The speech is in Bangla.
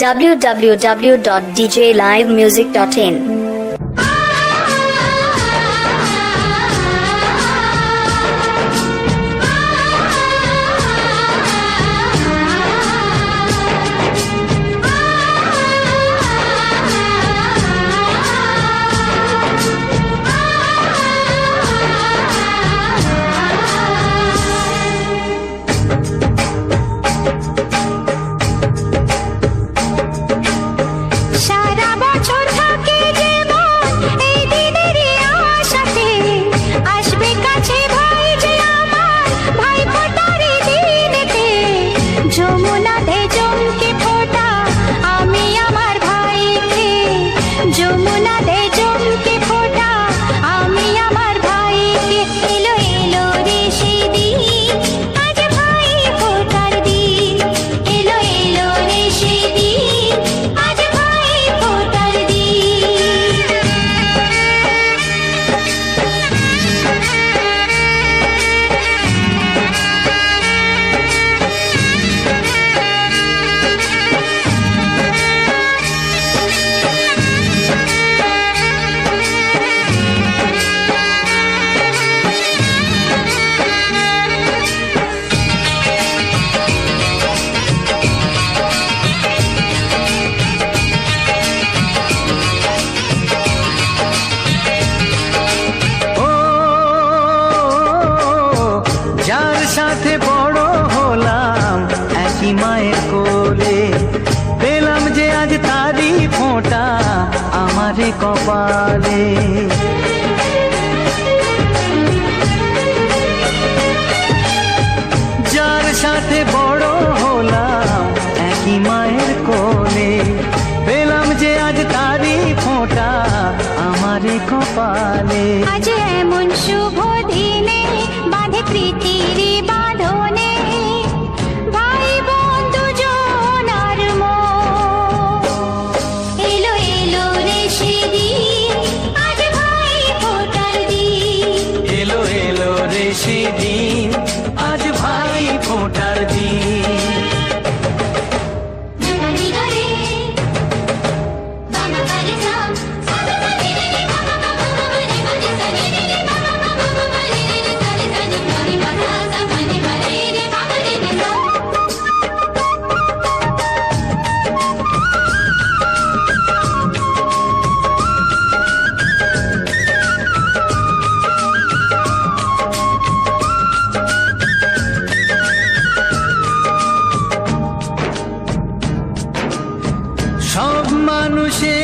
www.djlivemusic.in. সাথে বড় হলাম একই মায়ের কোলে, পেলাম যে আজ তারি ফোঁটা আমারে কপালে। যার সাথে বড় হলাম একই মায়ের কোলে, পেলাম যে আজ তারি ফোঁটা আমারে কপালে। আজ এমন শুভ দিনে বাঁধে প্রীতির বাঁধনে, ভাই বন্ধু জনার মন। এলো এলো রে সেদিন, আজ ভাই ফোঁটার দিন। এলো এলো রে সেদিন, আজ ভাই ফোঁটার দিন। সব মানুষে